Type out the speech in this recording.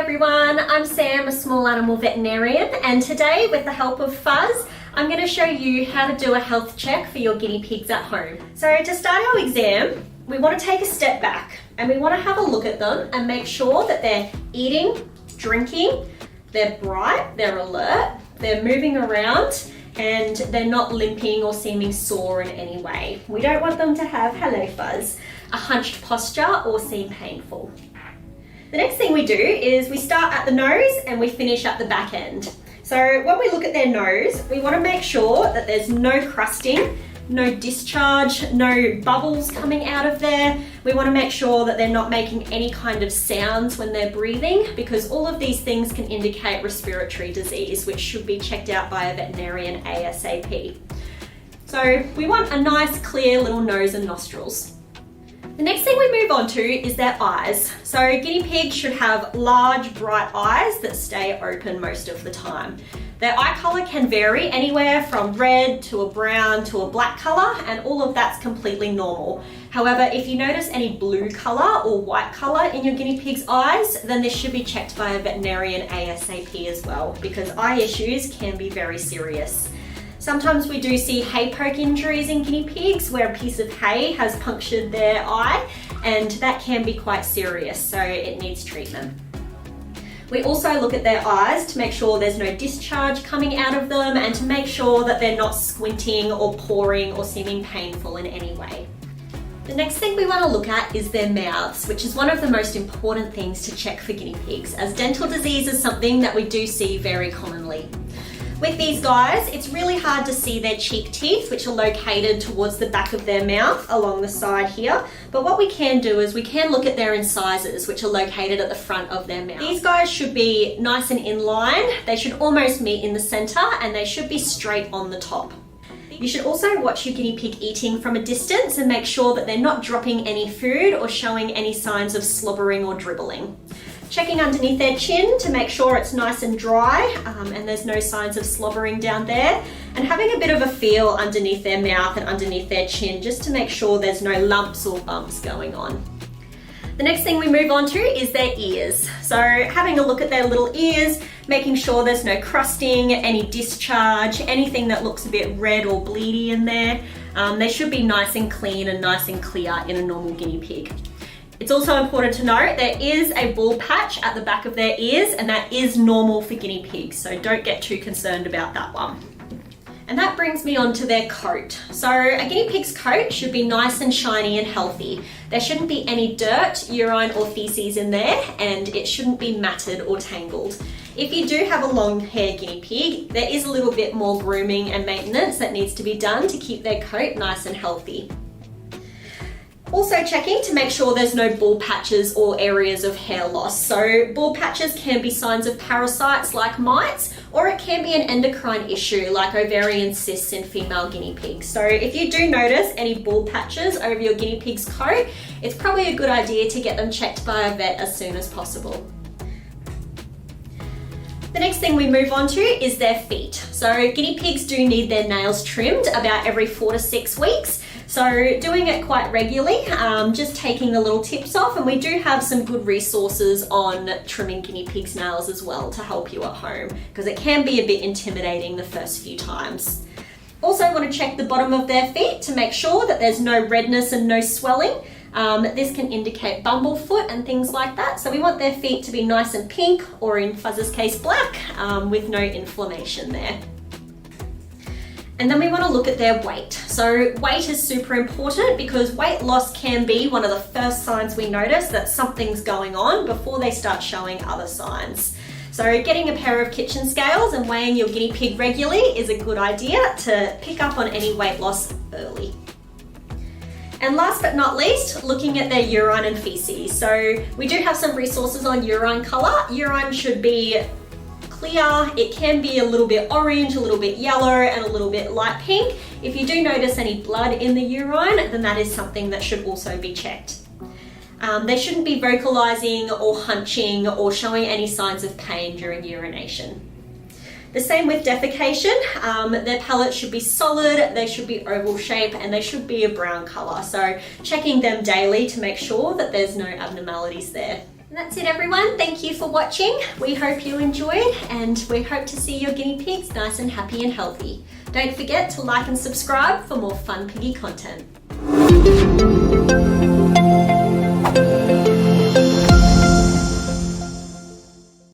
everyone, I'm Sam, a small animal veterinarian, and today with the help of Fuzz, I'm going to show you how to do a health check for your guinea pigs at home. So to start our exam, we want to take a step back and we want to have a look at them and make sure that they're eating, drinking, they're bright, they're alert, they're moving around, and they're not limping or seeming sore in any way. We don't want them to have, hello Fuzz, a hunched posture or seem painful. The next thing we do is we start at the nose and we finish at the back end. So when we look at their nose, we want to make sure that there's no crusting, no discharge, no bubbles coming out of there. We want to make sure that they're not making any kind of sounds when they're breathing, because all of these things can indicate respiratory disease, which should be checked out by a veterinarian ASAP. So we want a nice clear little nose and nostrils. The next thing we move on to is their eyes. So guinea pigs should have large, bright eyes that stay open most of the time. Their eye color can vary anywhere from red to a brown to a black color, and all of that's completely normal. However, if you notice any blue color or white color in your guinea pig's eyes, then this should be checked by a veterinarian ASAP as well, because eye issues can be very serious. Sometimes we do see hay poke injuries in guinea pigs where a piece of hay has punctured their eye, and that can be quite serious, so it needs treatment. We also look at their eyes to make sure there's no discharge coming out of them and to make sure that they're not squinting or poring or seeming painful in any way. The next thing we want to look at is their mouths, which is one of the most important things to check for guinea pigs, as dental disease is something that we do see very commonly. With these guys, it's really hard to see their cheek teeth, which are located towards the back of their mouth along the side here. But what we can do is we can look at their incisors, which are located at the front of their mouth. These guys should be nice and in line. They should almost meet in the center, and they should be straight on the top. You should also watch your guinea pig eating from a distance and make sure that they're not dropping any food or showing any signs of slobbering or dribbling. Checking underneath their chin to make sure it's nice and dry and there's no signs of slobbering down there, and having a bit of a feel underneath their mouth and underneath their chin just to make sure there's no lumps or bumps going on. The next thing we move on to is their ears. So having a look at their little ears, making sure there's no crusting, any discharge, anything that looks a bit red or bleedy in there. They should be nice and clean and nice and clear in a normal guinea pig. It's also important to note there is a bald patch at the back of their ears, and that is normal for guinea pigs, so don't get too concerned about that one. And that brings me on to their coat. So a guinea pig's coat should be nice and shiny and healthy. There shouldn't be any dirt, urine or feces in there, and it shouldn't be matted or tangled. If you do have a long hair guinea pig, there is a little bit more grooming and maintenance that needs to be done to keep their coat nice and healthy. Also checking to make sure there's no bald patches or areas of hair loss. So bald patches can be signs of parasites like mites, or it can be an endocrine issue like ovarian cysts in female guinea pigs. So if you do notice any bald patches over your guinea pig's coat, it's probably a good idea to get them checked by a vet as soon as possible. The next thing we move on to is their feet. So guinea pigs do need their nails trimmed about every 4 to 6 weeks. So doing it quite regularly, just taking the little tips off, and we do have some good resources on trimming guinea pigs' nails as well to help you at home, because it can be a bit intimidating the first few times. Also want to check the bottom of their feet to make sure that there's no redness and no swelling. This can indicate bumblefoot and things like that. So we want their feet to be nice and pink, or in Fuzz's case black, with no inflammation there. And then we want to look at their weight. So weight is super important because weight loss can be one of the first signs we notice that something's going on before they start showing other signs. So getting a pair of kitchen scales and weighing your guinea pig regularly is a good idea to pick up on any weight loss early. And last but not least, looking at their urine and feces. So we do have some resources on urine color. Urine should be clear. It can be a little bit orange, a little bit yellow, and a little bit light pink. If you do notice any blood in the urine, then that is something that should also be checked. They shouldn't be vocalizing or hunching or showing any signs of pain during urination. The same with defecation. Their pellets should be solid, they should be oval shape, and they should be a brown color. So checking them daily to make sure that there's no abnormalities there. And that's it everyone, thank you for watching. We hope you enjoyed and we hope to see your guinea pigs nice and happy and healthy. Don't forget to like and subscribe for more fun piggy content.